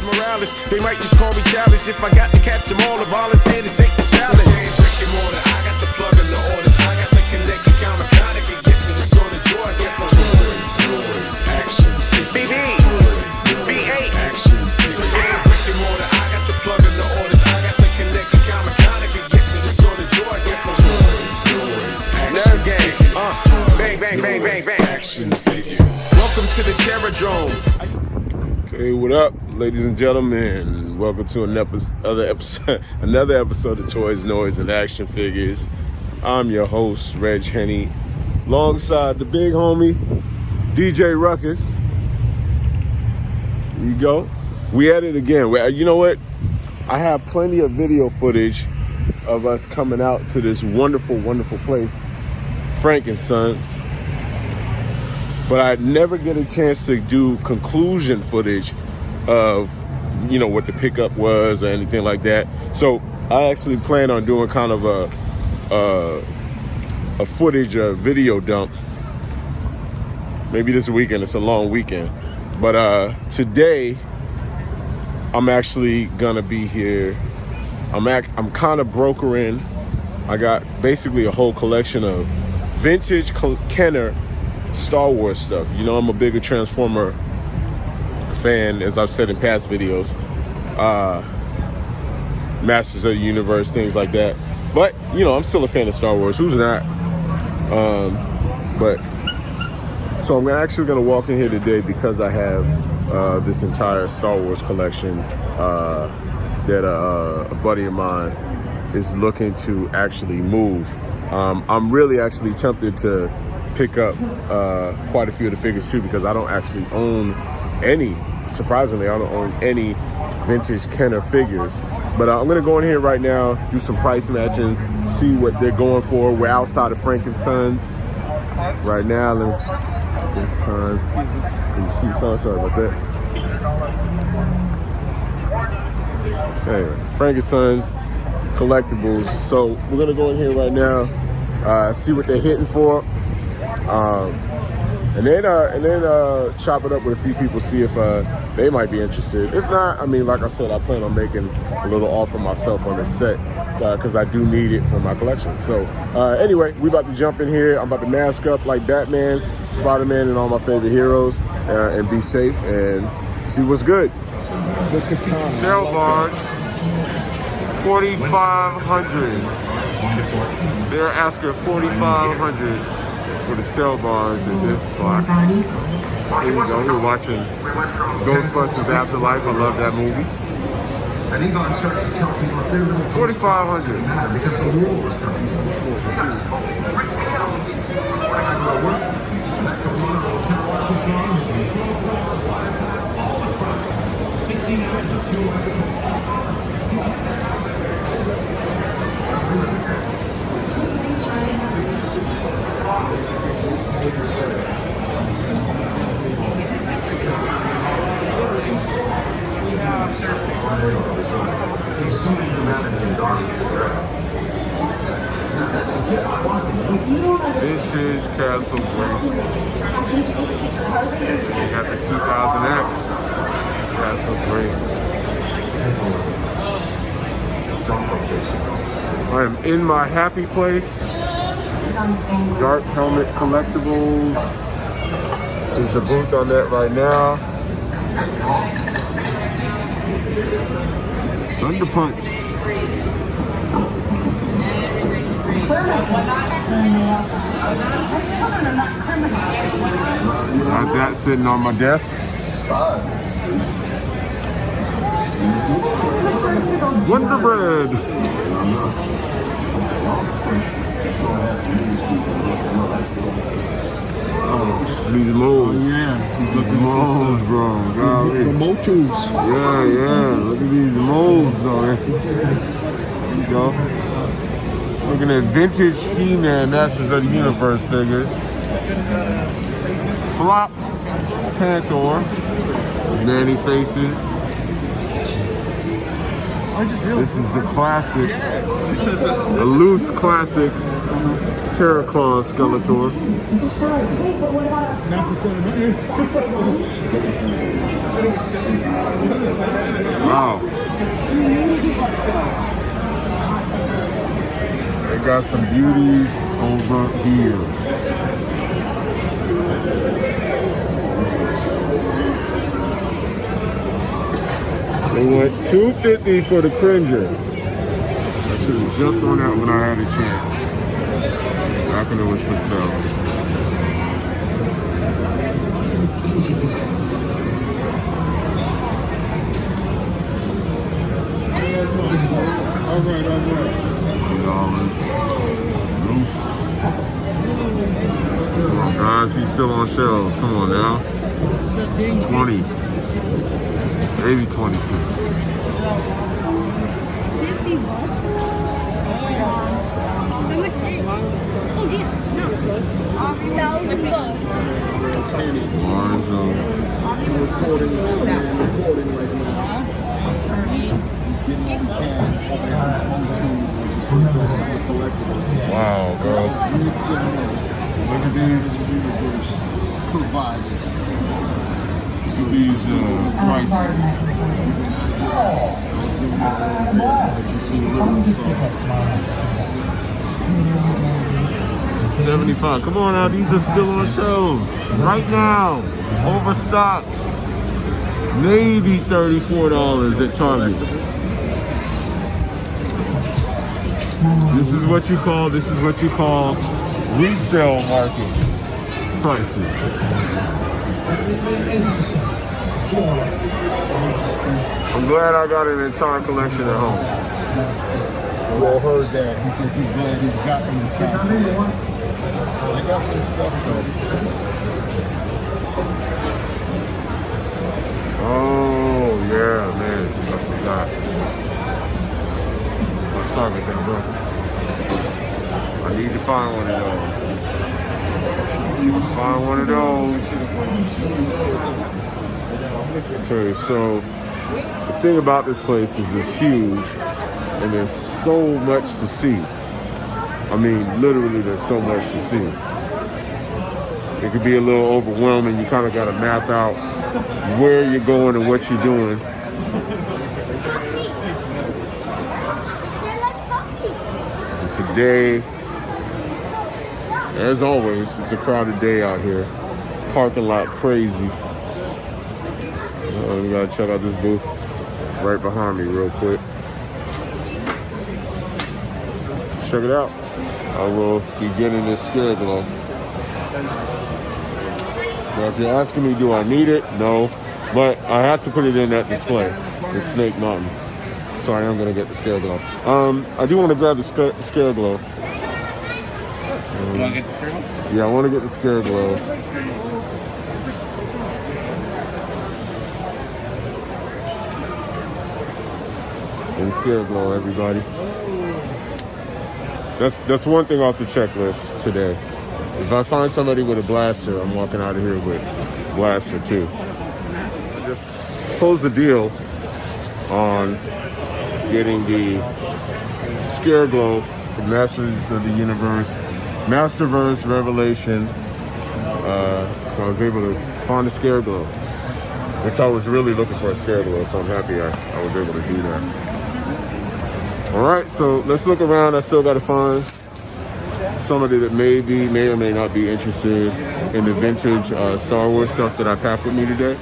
Morales. They might just call me childish if I got to catch them all or volunteer to take the challenge. Brick and mortar, I got the plug and the orders. I got the connect account mechanic and get me the sort of joy I get from toys, action, BB, B8, action. So yeah, brick and mortar, I got the plug and the orders. I got the connect account mechanic and get me the sort of joy I get from toys, action. Nerve game, bang, bang, bang, bang, bang. Action figures. Welcome to the Terradrome. Hey, what up, ladies and gentlemen? Welcome to another episode of Toys, Noise, and Action Figures. I'm your host, Regg Henny, alongside the big homie, DJ Ruckus. There you go. We at it again. You know what? I have plenty of video footage of us coming out to this wonderful, wonderful place, Frank & Sons. But I never get a chance to do conclusion footage of, you know, what the pickup was or anything like that. So I actually plan on doing kind of a footage, a video dump. Maybe this weekend. It's a long weekend. But today, I'm actually gonna be here. I'm kind of brokering. I got basically a whole collection of vintage Kenner Star Wars stuff. You know, I'm a bigger Transformer fan, as I've said in past videos. Masters of the Universe, things like that. But, you know, I'm still a fan of Star Wars. Who's not? So I'm actually going to walk in here today because I have this entire Star Wars collection that a buddy of mine is looking to actually move. I'm really actually tempted to pick up quite a few of the figures too, because I don't actually own any. Surprisingly, I don't own any vintage Kenner figures. But I'm gonna go in here right now, do some price matching, see what they're going for. We're outside of Frank & Sons right now. Let me Sons. Can you see? Sorry about that. Anyway, Frank & Sons collectibles. So we're gonna go in here right now, see what they're hitting for. And then chop it up with a few people, see if they might be interested. If not, I mean, like I said, I plan on making a little offer myself on this set because I do need it for my collection. So anyway, we about to jump in here. I'm about to mask up like Batman, Spider-Man, and all my favorite heroes, and be safe and see what's good. Sale barge, $4,500. They're asking $4,500. For the cell bars in this spot. Here we go. We're watching Ghostbusters Afterlife. I love that movie. $4,500. Because the war was coming. Vintage Castle bracelet. They got the 2000X Castle bracelet. I am in my happy place. Dark Helmet Collectibles is the booth on that right now. Thunder Punch. Got that sitting on my desk. Wonder Bread. These molds. Oh, yeah. These molds, bro. The Motus. Yeah. Look at these molds on it. There you go. Looking at vintage He-Man Masters of the Universe figures. Flop Panther. Nanny faces. This is the classics. The loose classics. Terraclaw Skeletor. got some beauties over here. They went $250 for the Cringer. I should have jumped on that when I had a chance. Back when it was for sale. All right. $100 loose. Come on, guys, he's still on shelves. Come on now. 20. Maybe 22. 50 bucks? How much is it? Oh dear, no. $1,000. Henny. Warzone. Recording right now. He's getting on can over at his own collectibles. Wow, bro. Look at this. Universe providers. See these prices. 75. Come on now, these are still on shelves right now. Overstocked. Maybe $34 at Target. This is what you call resale market prices. I'm glad I got an entire collection at home. You all heard that. He said he's glad he's got an entire collection. I got some stuff ready. Oh, yeah, man. I forgot. Sorry about that, bro. I need to find one of those. Find one of those. Okay, so the thing about this place is it's huge and there's so much to see. I mean, literally there's so much to see. It could be a little overwhelming. You kind of got to map out where you're going and what you're doing. And today, as always, it's a crowded day out here. Parking lot crazy. We gotta check out this booth right behind me real quick. Check it out. I will be getting this Scare Glow. Now, if you're asking me, do I need it? No, but I have to put it in that display, the Snake Mountain. So I am gonna get the Scare Glow. I do want to grab the Scare Glow. You want to get the Scare Glow? Yeah, I want to get the Scare Glow. And Scare Glow, everybody. That's one thing off the checklist today. If I find somebody with a blaster, I'm walking out of here with blaster too. Just close the deal on getting the Scare Glow from Masters of the Universe, Masterverse Revelation. So I was able to find the Scare Glow, which I was really looking for a Scare Glow, so I'm happy I was able to do that. All right, so let's look around. I still got to find somebody that may or may not be interested in the vintage Star Wars stuff that I packed with me today.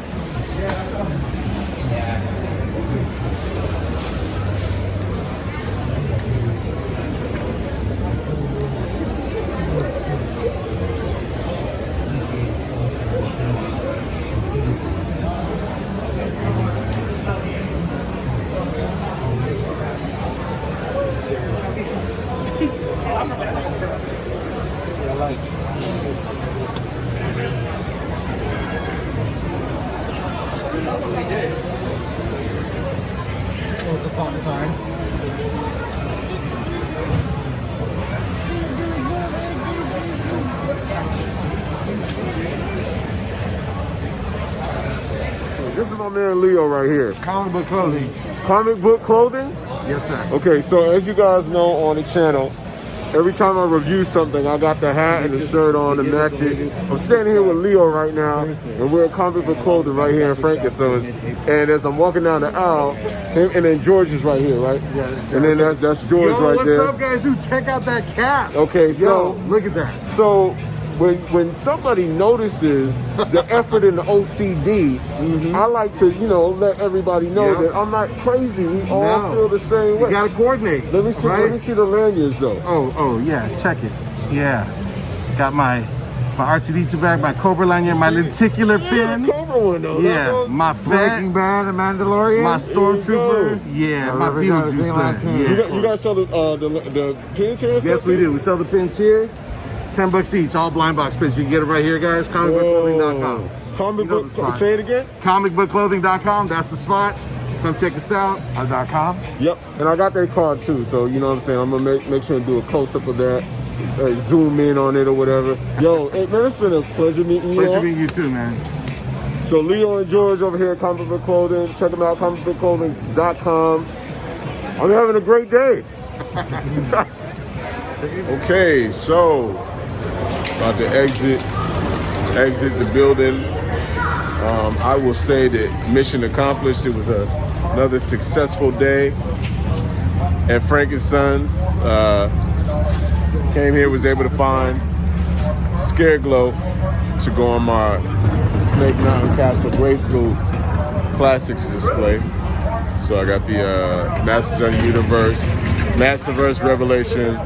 Once upon a time. This is my man Leo right here. Comic book clothing. Comic book clothing? Yes, sir. Okay, so as you guys know on the channel, every time I review something, I got the hat and the shirt on to match it. I'm standing here with Leo right now, and we're at Comic Book Clothing right here in Frankenstein's. And as I'm walking down the aisle, and then George is right here, right? Yeah, and then that's George right what's there. What's up, guys? Dude, check out that cap. Okay, so look at that. So when somebody notices the effort in the OCD, I like to, let everybody know that I'm not crazy. We all feel the same way. You gotta coordinate. Let me see. Let me see the lanyards though. Oh yeah, check it. Yeah, got my R2D2 bag, my Cobra lanyard, my lenticular pin. The Cobra one though. Yeah, my Breaking Bad, the Mandalorian. My Stormtrooper. Yeah, my Beetlejuice thing. Yeah. You guys sell the pins here? Yes, we do. We sell the pins here. $10 each, all blind box pins. You can get it right here, guys. Comicbookclothing.com. Comic book. Say it again. Comicbookclothing.com. That's the spot. Come check us out. .com. Yep. And I got that card too. So you know what I'm saying. I'm gonna make sure and do a close up of that. Zoom in on it or whatever. Yo, hey, man, it's been a pleasure meeting you. Pleasure meeting you too, man. So Leo and George over here at Comic Book Clothing. Check them out. Comicbookclothing.com. I'm having a great day. Okay, so about to exit the building. I will say that mission accomplished. It was another successful day at Frank & Sons. Came here, was able to find Scare Glow to go on my Snake Mountain Castle Grayskull Classics display. So I got the Masters of the Universe, Masterverse Revelation,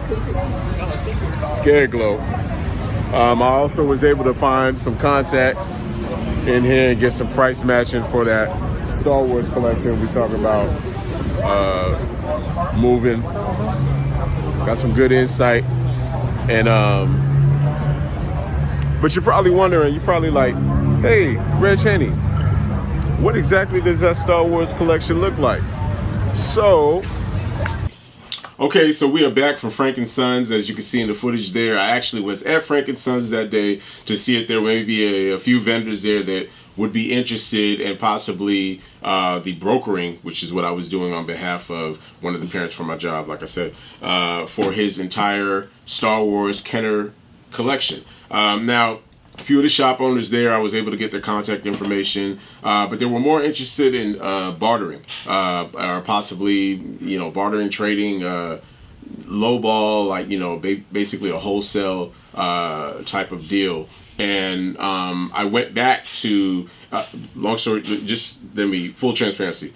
Scare Glow. I also was able to find some contacts in here and get some price matching for that Star Wars collection we talk about moving. Got some good insight. And but you're probably wondering, you're probably like, hey, Reg Henny, what exactly does that Star Wars collection look like? So okay, so we are back from Frank & Sons. As you can see in the footage there, I actually was at Frank & Sons that day to see if there may be a few vendors there that would be interested in possibly the brokering, which is what I was doing on behalf of one of the parents for my job, like I said, for his entire Star Wars Kenner collection. Now, a few of the shop owners there, I was able to get their contact information, but they were more interested in bartering, or possibly, bartering, trading, lowball, like, basically a wholesale type of deal. And I went back to, long story, just let me, full transparency.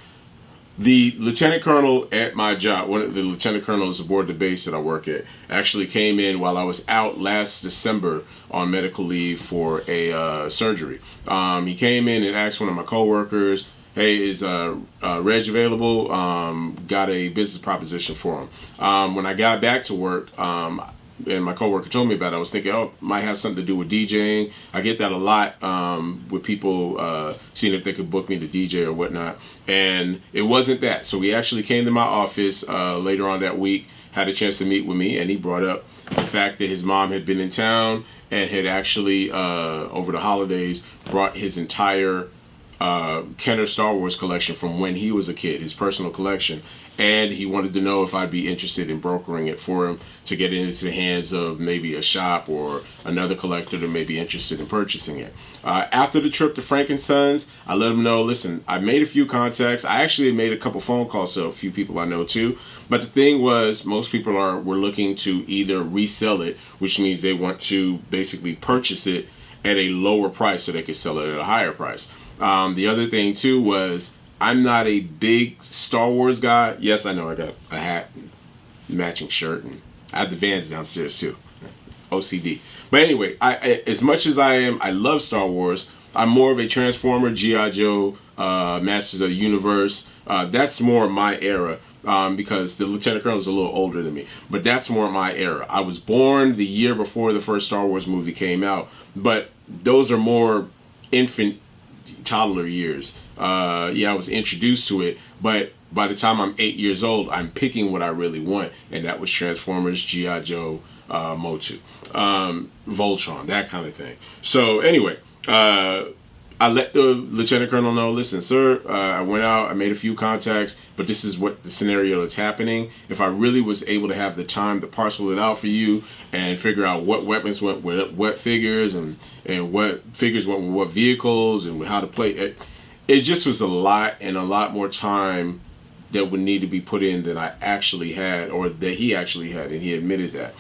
The lieutenant colonel at my job, one of the lieutenant colonels aboard the base that I work at, actually came in while I was out last December on medical leave for a surgery. He came in and asked one of my coworkers, hey, is Reg available? Got a business proposition for him. When I got back to work, and my coworker told me about it, I was thinking, oh, might have something to do with DJing. I get that a lot with people seeing if they could book me to DJ or whatnot. And it wasn't that. So he actually came to my office later on that week, had a chance to meet with me, and he brought up the fact that his mom had been in town and had actually, over the holidays, brought his entire Kenner Star Wars collection from when he was a kid, his personal collection. And he wanted to know if I'd be interested in brokering it for him to get it into the hands of maybe a shop or another collector that may be interested in purchasing it. After the trip to Frank & Sons, I let him know, listen, I made a few contacts. I actually made a couple phone calls to a few people I know too. But the thing was, most people were looking to either resell it, which means they want to basically purchase it at a lower price so they could sell it at a higher price. The other thing too was, I'm not a big Star Wars guy. Yes, I know I got a hat and matching shirt, and I have the Vans downstairs too. OCD. But anyway, as much as I love Star Wars, I'm more of a Transformer, G.I. Joe, Masters of the Universe. That's more my era, because the Lieutenant Colonel is a little older than me. But that's more my era. I was born the year before the first Star Wars movie came out, but those are more infant, toddler years. I was introduced to it, but by the time I'm 8 years old, I'm picking what I really want, and that was Transformers, G.I. Joe, Motu, Voltron, that kind of thing. So anyway, I let the lieutenant colonel know, listen, sir, I went out, I made a few contacts, but this is what the scenario that's happening. If I really was able to have the time to parcel it out for you and figure out what weapons went with what figures and what figures went with what vehicles and how to play it, it just was a lot and a lot more time that would need to be put in than I actually had, or that he actually had, and he admitted that.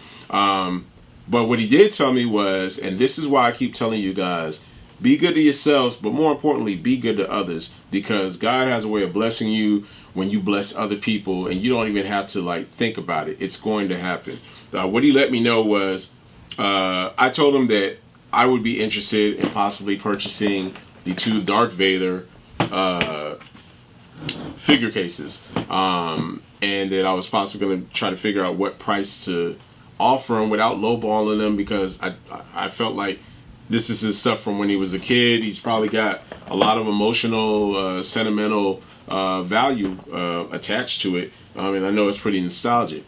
But what he did tell me was, and this is why I keep telling you guys, be good to yourselves, but more importantly, be good to others, because God has a way of blessing you when you bless other people, and you don't even have to like think about it. It's going to happen. What he let me know was, I told him that I would be interested in possibly purchasing the 2 Darth Vader figure cases, and that I was possibly going to try to figure out what price to offer him without lowballing them, because I felt like this is his stuff from when he was a kid. He's probably got a lot of emotional, sentimental value attached to it. And I know it's pretty nostalgic.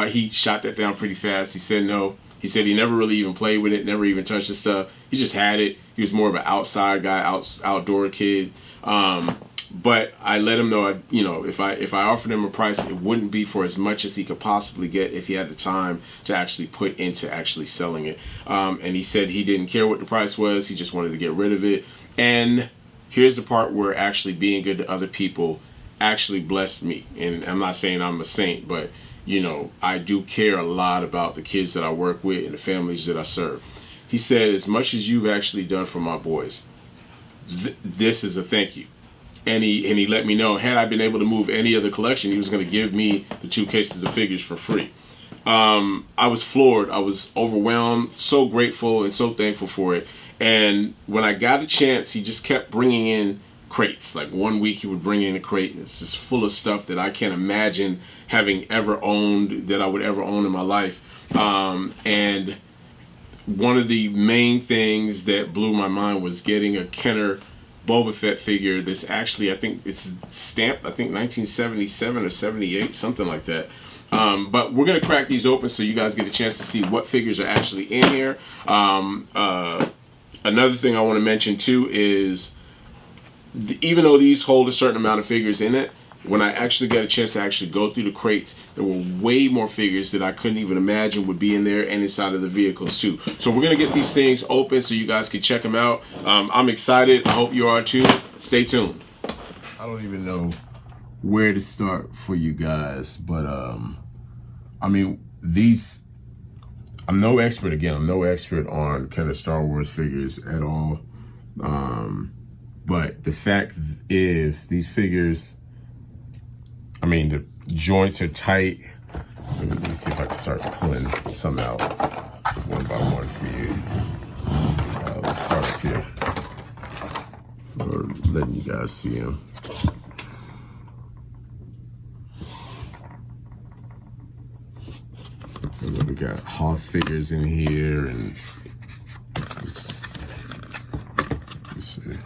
He shot that down pretty fast. He said no. He said he never really even played with it, never even touched the stuff. He just had it. He was more of an outside guy, outdoor kid. But I let him know, if I offered him a price, it wouldn't be for as much as he could possibly get if he had the time to actually put into actually selling it. And he said he didn't care what the price was. He just wanted to get rid of it. And here's the part where actually being good to other people actually blessed me. And I'm not saying I'm a saint, but, I do care a lot about the kids that I work with and the families that I serve. He said, as much as you've actually done for my boys, this is a thank you. And he let me know, had I been able to move any of the collection, he was going to give me the 2 cases of figures for free. I was floored. I was overwhelmed, so grateful and so thankful for it. And when I got a chance, he just kept bringing in crates. Like 1 week he would bring in a crate, and it's just full of stuff that I can't imagine having ever owned, that I would ever own in my life. And one of the main things that blew my mind was getting a Kenner Boba Fett figure that's actually, I think it's stamped, 1977 or 78, something like that. But we're going to crack these open so you guys get a chance to see what figures are actually in here. Another thing I want to mention too is, even though these hold a certain amount of figures in it, when I actually got a chance to actually go through the crates, there were way more figures that I couldn't even imagine would be in there and inside of the vehicles too. So we're going to get these things open so you guys can check them out. I'm excited. I hope you are too. Stay tuned. I don't even know where to start for you guys, but I'm no expert. Again, I'm no expert on kind of Star Wars figures at all. But the fact is, these figures, the joints are tight. Let me see if I can start pulling some out one by one for you. Let's start up here. Or letting you guys see them. We got Hoth figures in here, and let's see.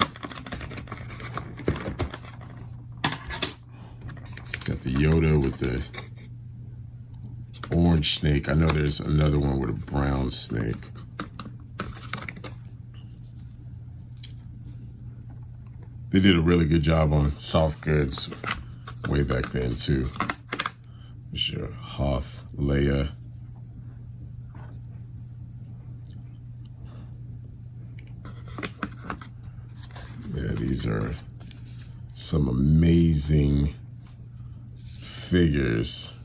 Got the Yoda with the orange snake. I know there's another one with a brown snake. They did a really good job on soft goods way back then too. There's your Hoth Leia. Yeah, these are some amazing figures.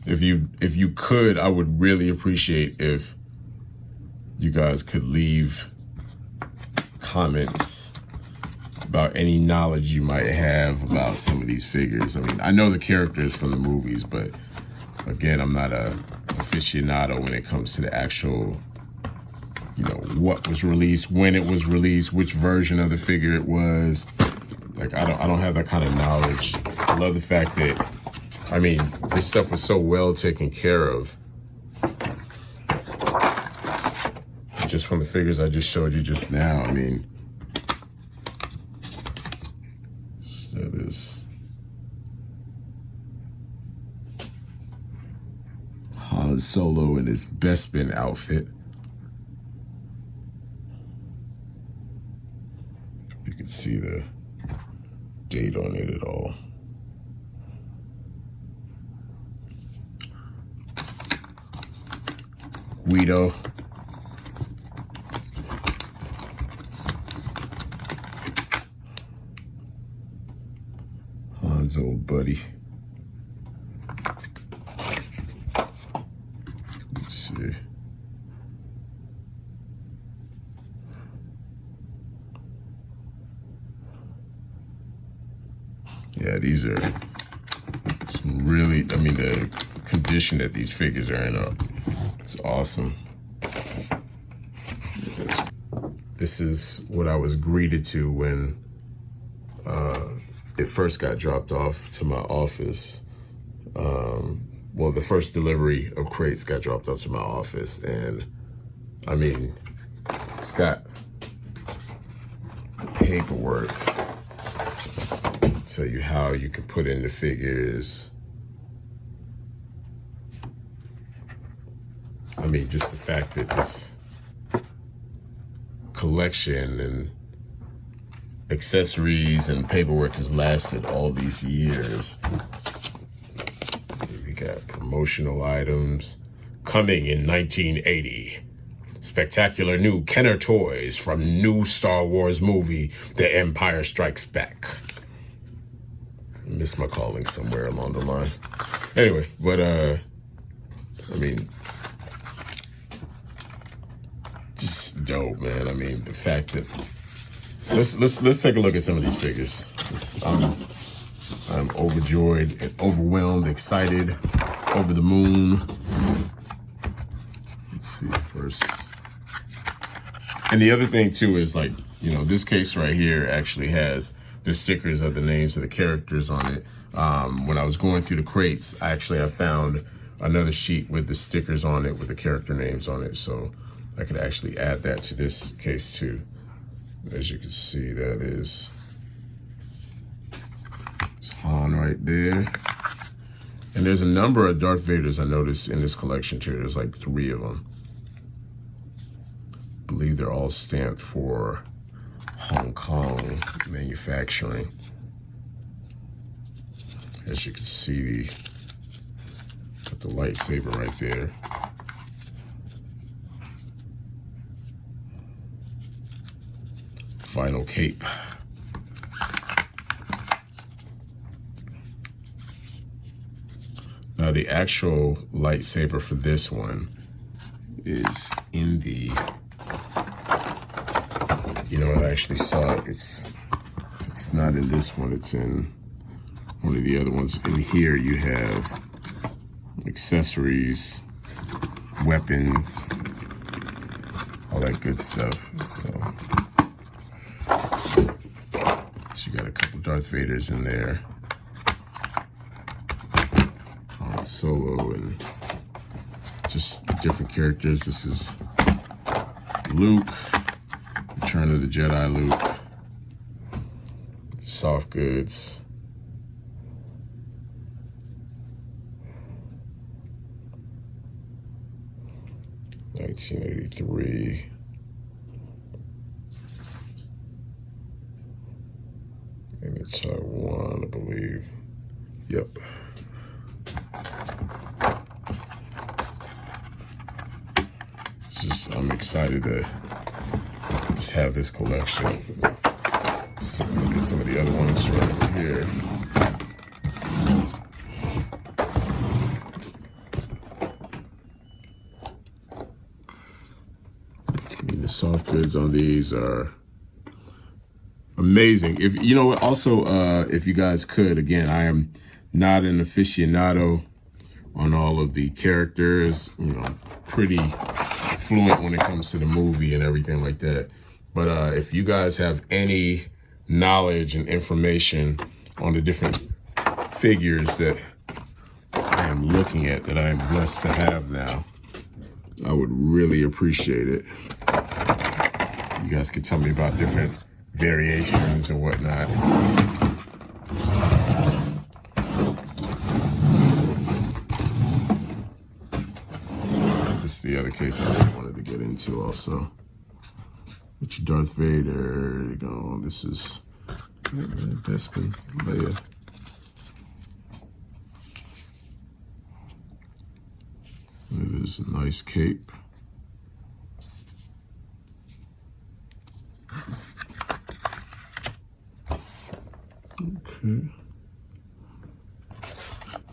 If you could, I would really appreciate if you guys could leave comments about any knowledge you might have about some of these figures. I know the characters from the movies, but again, I'm not a aficionado when it comes to the actual, what was released, when it was released, which version of the figure it was. Like, I don't have that kind of knowledge. I love the fact that, this stuff was so well taken care of. Just from the figures I just showed you just now, so this Han Solo in his Bespin outfit. You can see the date on it at all. Guido. Han's old buddy. Let's see. Yeah, these are some really, I mean, the condition that these figures are in, it's awesome. This is what I was greeted to when it first got dropped off to my office. Well, the first delivery of crates got dropped off to my office, and I mean, it's got the paperwork. Tell you how you can put in the figures. I mean, just the fact that this collection and accessories and paperwork has lasted all these years. We got promotional items coming in 1980. Spectacular new Kenner toys from new Star Wars movie, The Empire Strikes Back. I missed my calling somewhere along the line. Anyway, but I mean, just dope, man. I mean, the fact that let's take a look at some of these figures. I'm overjoyed and overwhelmed, excited, over the moon. Let's see first. And the other thing too is, like, you know, this case right here actually has the stickers of the names of the characters on it. When I was going through the crates, I found another sheet with the stickers on it with the character names on it. So I could actually add that to this case too. As you can see, that is it's Han right there. And there's a number of Darth Vaders I noticed in this collection too. There's like 3 of them. I believe they're all stamped for Hong Kong manufacturing. As you can see, got the lightsaber right there. Vinyl cape. Now the actual lightsaber for this one is in the, you know, I actually saw it. It's not in this one, it's in one of the other ones. In here you have accessories, weapons, all that good stuff. So you got a couple Darth Vaders in there. Han Solo and just different characters. This is Luke, Return of the Jedi Luke. Soft goods. $1983. In Taiwan, I believe. Yep. I'm excited to just have this collection. Let's take a look at some of the other ones right over here. I mean, the soft goods on these are amazing. If you know what, also, if you guys could, again, I am not an aficionado on all of the characters, you know, pretty fluent when it comes to the movie and everything like that. But if you guys have any knowledge and information on the different figures that I am looking at, that I am blessed to have now, I would really appreciate it. You guys could tell me about different variations and whatnot. the other case I really wanted to get into also. It's your Darth Vader. There you go. This is Bespin Leia. It is a nice cape. Okay.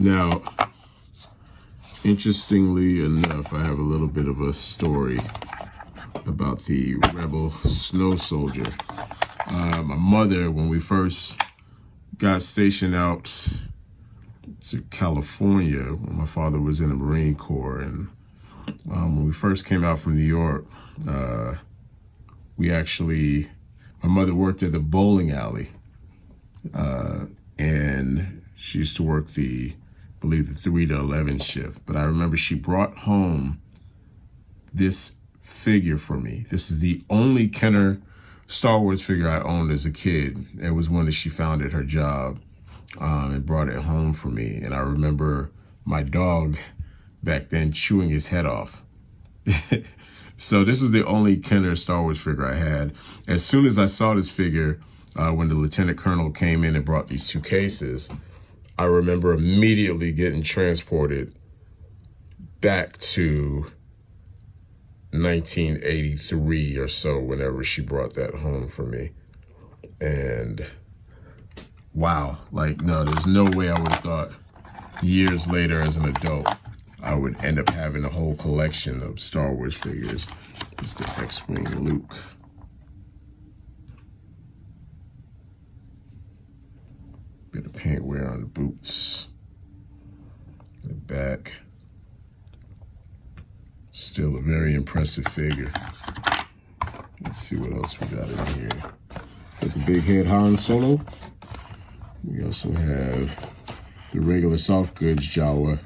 Now, interestingly enough, I have a little bit of a story about the rebel snow soldier. My mother, when we first got stationed out to California, when my father was in the Marine Corps, and when we first came out from New York, my mother worked at the bowling alley, and she used to work the 3 to 11 shift. But I remember she brought home this figure for me. This is the only Kenner Star Wars figure I owned as a kid. It was one that she found at her job, and brought it home for me. And I remember my dog back then chewing his head off. So this is the only Kenner Star Wars figure I had. As soon as I saw this figure, when the lieutenant colonel came in and brought these 2 cases, I remember immediately getting transported back to 1983 or so, whenever she brought that home for me. And wow, like, no, there's no way I would have thought years later as an adult I would end up having a whole collection of Star Wars figures. It's the X-Wing Luke. Bit of paint wear on the boots. The back. Still a very impressive figure. Let's see what else we got in here. Got the big head Han Solo. We also have the regular soft goods Jawa.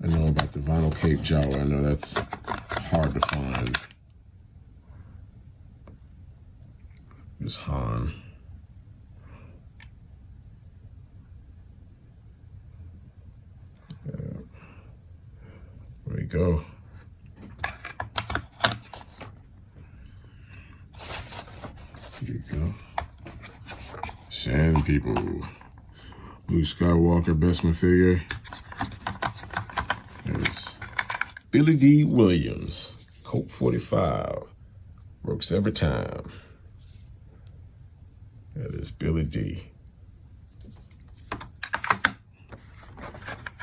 I know about the vinyl cape Jawa. I know that's hard to find. There's Han. There we go. Here you go. Sand people. Luke Skywalker, Bestman figure. There's Billy D. Williams, Colt 45. Works every time. That is Billy D.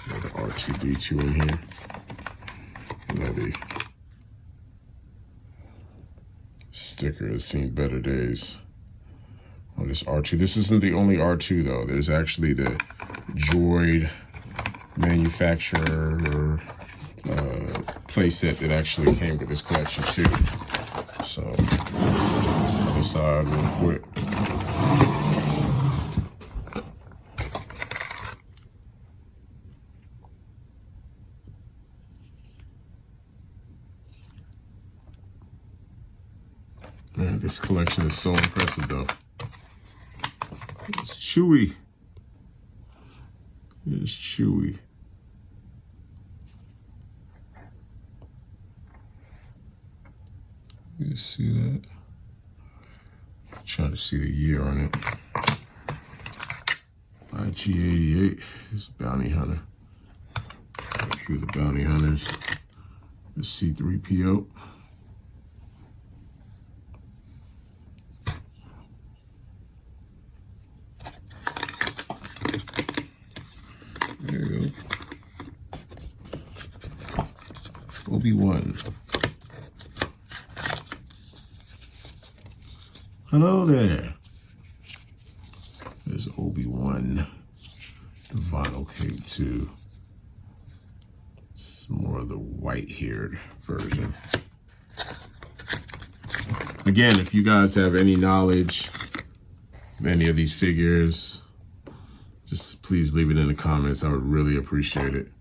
Got the R2-D2 in here. The sticker has seen better days on this R2. This isn't the only R2 though. There's actually the Droid manufacturer or playset that actually came with this collection too. So other side real quick. Man, this collection is so impressive, though. It's Chewie. It's Chewie. You see that? I'm trying to see the year on it. IG-88 is a bounty hunter. A few of the bounty hunters. The C-3PO. There you go. Obi-Wan. Hello there. There's Obi-Wan. The vinyl cape too. It's more of the white-haired version. Again, if you guys have any knowledge of any of these figures, just please leave it in the comments. I would really appreciate it.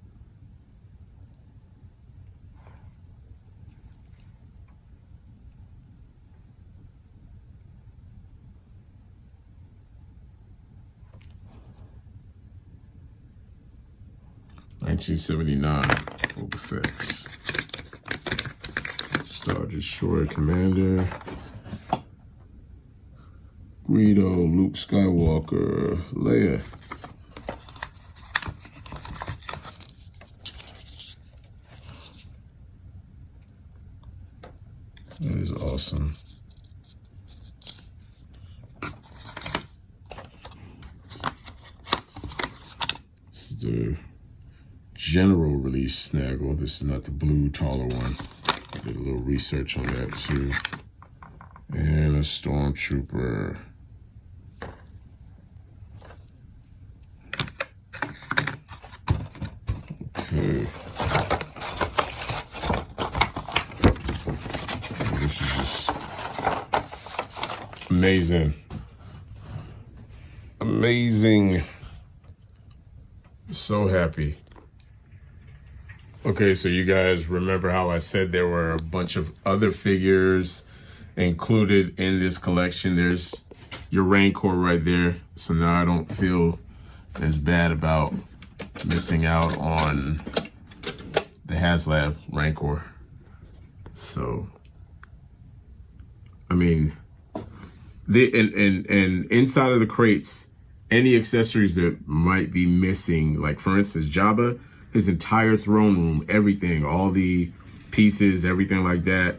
$1979 Boba Fett. Star Destroyer Commander. Greedo, Luke Skywalker, Leia. That is awesome. This is the general release Snaggle. This is not the blue taller one. I did a little research on that too. And a Stormtrooper. Okay. This is just amazing. Amazing. So happy. Okay, so you guys remember how I said there were a bunch of other figures included in this collection. There's your Rancor right there. So now I don't feel as bad about missing out on the HasLab Rancor. So, I mean, and inside of the crates, any accessories that might be missing, like for instance, Jabba, his entire throne room, everything, all the pieces, everything like that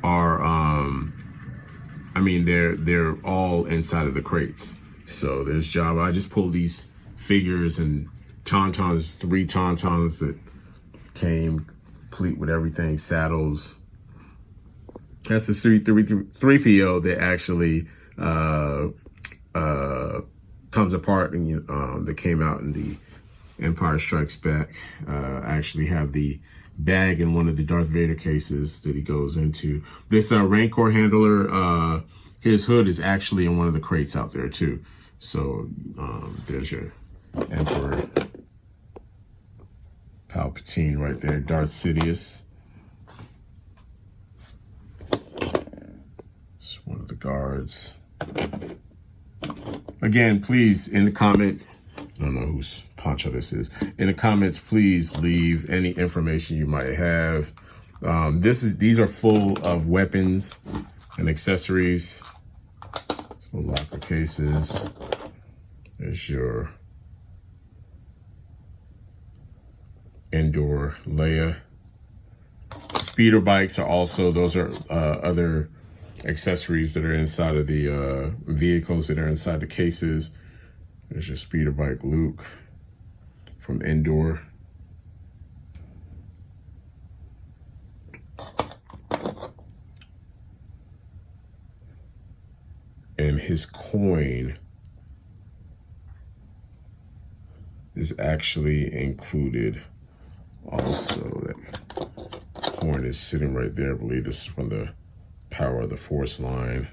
are, I mean, they're all inside of the crates. So there's Jabba. I just pulled these figures and Tauntauns, 3 Tauntauns that came complete with everything, saddles. That's the 3PO that actually comes apart and that came out in the Empire Strikes Back. I actually have the bag in one of the Darth Vader cases that he goes into. This Rancor handler, his hood is actually in one of the crates out there too. So there's your Emperor Palpatine right there, Darth Sidious. It's one of the guards. Again, please, in the comments, I don't know whose poncho this is. In the comments, please leave any information you might have. These are full of weapons and accessories. So locker cases. There's your Endor Leia. Speeder bikes are also, those are other accessories that are inside of the vehicles that are inside the cases. There's your speeder bike Luke from Endor. And his coin is actually included also. That coin is sitting right there. I believe this is from the Power of the Force line.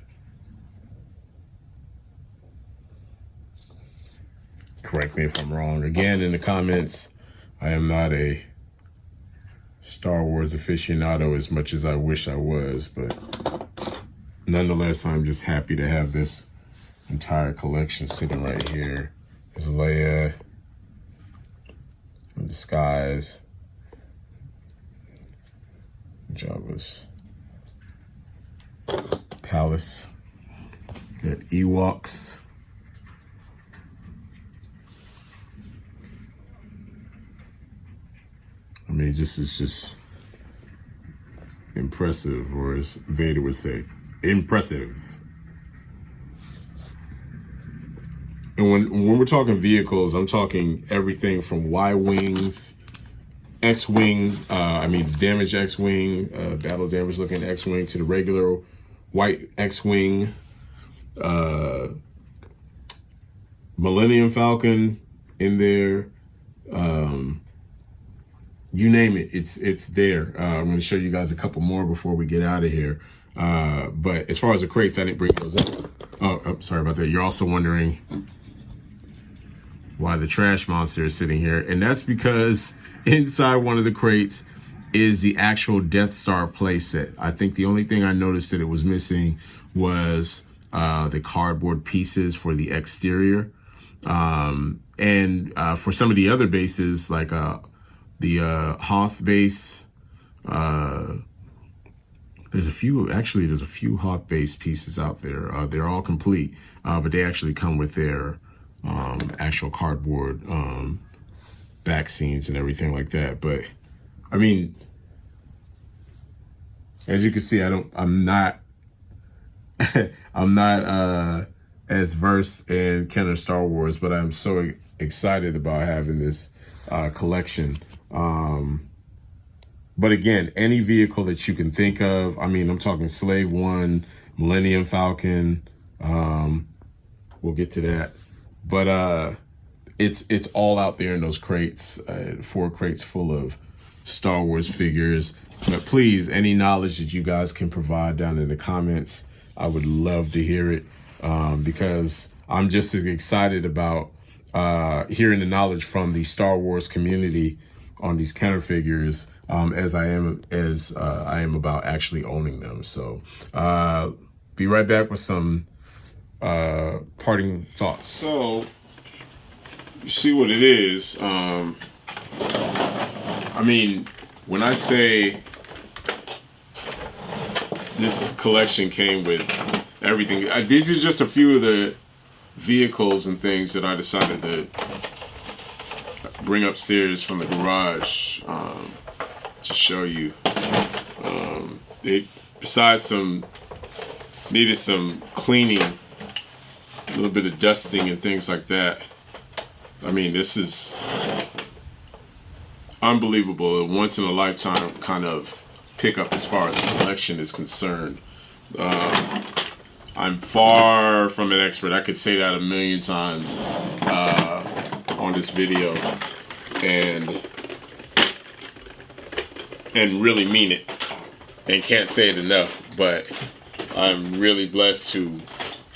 Correct me if I'm wrong. Again, in the comments, I am not a Star Wars aficionado as much as I wish I was, but nonetheless, I'm just happy to have this entire collection sitting right here. There's Leia in disguise. Jabba's palace. Got Ewoks. I mean, this is just impressive, or as Vader would say, impressive. And when we're talking vehicles, I'm talking everything from Y-Wings, X-Wing, damaged X-Wing, battle damage looking X-Wing, to the regular white X-Wing, Millennium Falcon in there, you name it, it's there. I'm going to show you guys a couple more before we get out of here. But as far as the crates, I didn't bring those up. Oh, I'm sorry about that. You're also wondering why the trash monster is sitting here. And that's because inside one of the crates is the actual Death Star playset. I think the only thing I noticed that it was missing was the cardboard pieces for the exterior. And for some of the other bases, like the Hoth base, there's a few Hawk base pieces out there. They're all complete, but they actually come with their actual cardboard back scenes and everything like that. But I mean, as you can see, I'm not as versed in Kenner Star Wars, but I'm so excited about having this collection. But again, any vehicle that you can think of, I mean, I'm talking Slave One, Millennium Falcon, we'll get to that. But it's all out there in those crates, 4 crates full of Star Wars figures. But please, any knowledge that you guys can provide down in the comments, I would love to hear it, because I'm just as excited about hearing the knowledge from the Star Wars community on these Kenner figures as I am about actually owning them. So be right back with some parting thoughts. So you see what it is. I mean, when I say this collection came with everything, these are just a few of the vehicles and things that I decided to bring upstairs from the garage to show you. They, besides needed some cleaning, a little bit of dusting and things like that. I mean, this is unbelievable. A once in a lifetime kind of pickup as far as the collection is concerned. I'm far from an expert. I could say that a million times on this video and really mean it, and can't say it enough. But I'm really blessed to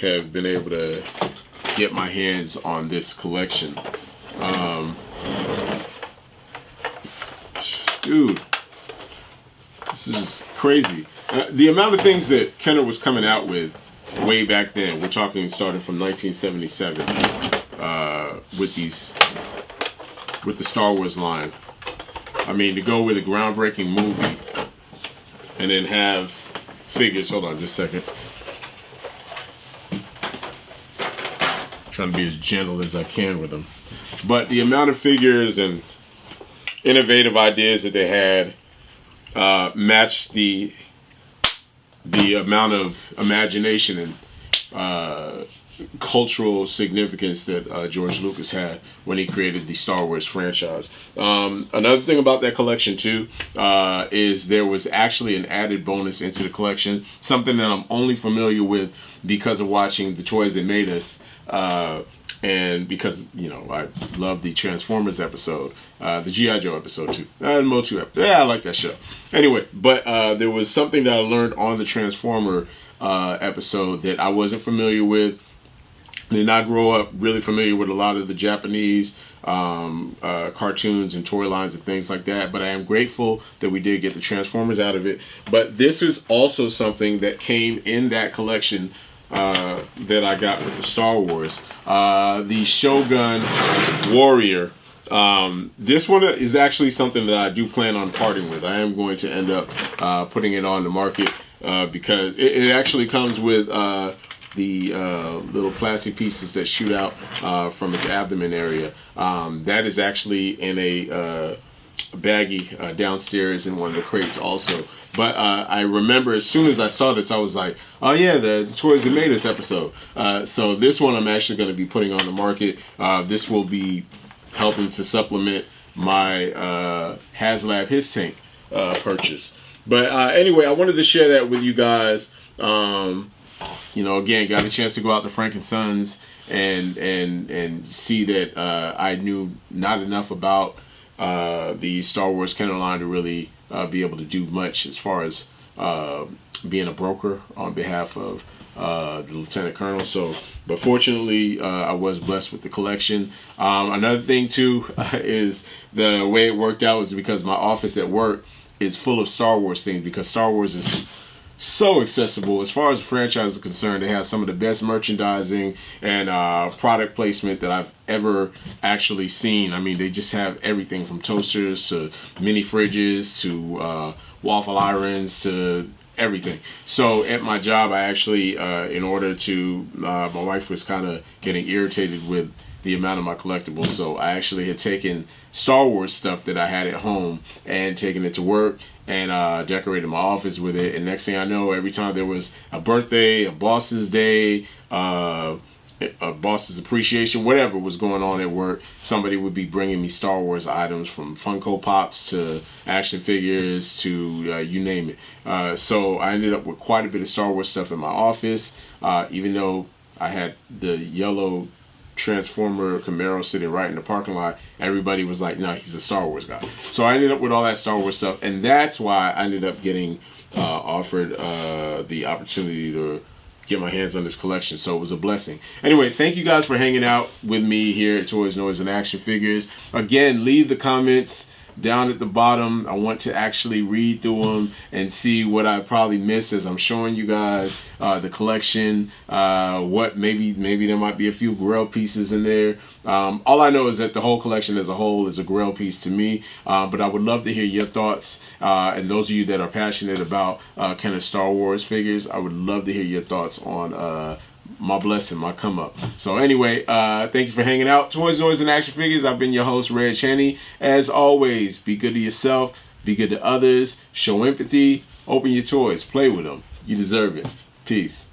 have been able to get my hands on this collection. Dude, this is crazy. The amount of things that Kenner was coming out with way back then, we're talking starting from 1977 with the Star Wars line. I mean, to go with a groundbreaking movie and then have figures. Hold on just a second. Trying to be as gentle as I can with them. But the amount of figures and innovative ideas that they had matched the amount of imagination and cultural significance that George Lucas had when he created the Star Wars franchise. Another thing about that collection too is there was actually an added bonus into the collection, something that I'm only familiar with because of watching The Toys That Made Us, and because, you know, I love the Transformers episode, the G.I. Joe episode too, and Motu episode. Yeah, I like that show. Anyway, but there was something that I learned on the Transformer episode that I wasn't familiar with. Did not grow up really familiar with a lot of the Japanese cartoons and toy lines and things like that, but I am grateful that we did get the Transformers out of it. But this is also something that came in that collection that I got with the Star Wars. The Shogun Warrior. This one is actually something that I do plan on parting with. I am going to end up putting it on the market because it actually comes with the little plastic pieces that shoot out from its abdomen area. That is actually in a baggie downstairs in one of the crates also. But I remember as soon as I saw this, I was like, oh yeah, the Toys That Made Us episode. So this one I'm actually going to be putting on the market. This will be helping to supplement my HasLab His Tank purchase. But anyway, I wanted to share that with you guys. You know, again, got a chance to go out to Frank and Sons and see that I knew not enough about the Star Wars Kenner line to really be able to do much as far as being a broker on behalf of the Lieutenant Colonel. So, but fortunately, I was blessed with the collection. Another thing too is the way it worked out was because my office at work is full of Star Wars things, because Star Wars is so accessible as far as the franchise is concerned. They have some of the best merchandising and product placement that I've ever actually seen. I mean, they just have everything from toasters to mini fridges to waffle irons to everything. So at my job, I actually, in order to, my wife was kind of getting irritated with the amount of my collectibles. So I actually had taken Star Wars stuff that I had at home and taken it to work and decorated my office with it. And next thing I know, every time there was a birthday, a boss's day, a boss's appreciation, whatever was going on at work, somebody would be bringing me Star Wars items, from Funko Pops to action figures to you name it. So I ended up with quite a bit of Star Wars stuff in my office, even though I had the yellow Transformer Camaro sitting right in the parking lot. Everybody was like, no, he's a Star Wars guy. So I ended up with all that Star Wars stuff, and that's why I ended up getting offered the opportunity to get my hands on this collection. So it was a blessing. Anyway, thank you guys for hanging out with me here at Toys, Noise, and Action Figures. Again, leave the comments down at the bottom. I want to actually read through them and see what I probably missed as I'm showing you guys the collection. What maybe there might be a few Grail pieces in there. All I know is that the whole collection as a whole is a Grail piece to me. But I would love to hear your thoughts. And those of you that are passionate about kind of Star Wars figures, I would love to hear your thoughts on my blessing, my come up. So anyway, thank you for hanging out. Toys, Noise, and Action Figures. I've been your host, Regg Henny. As always, be good to yourself, be good to others, show empathy, open your toys, play with them. You deserve it. Peace.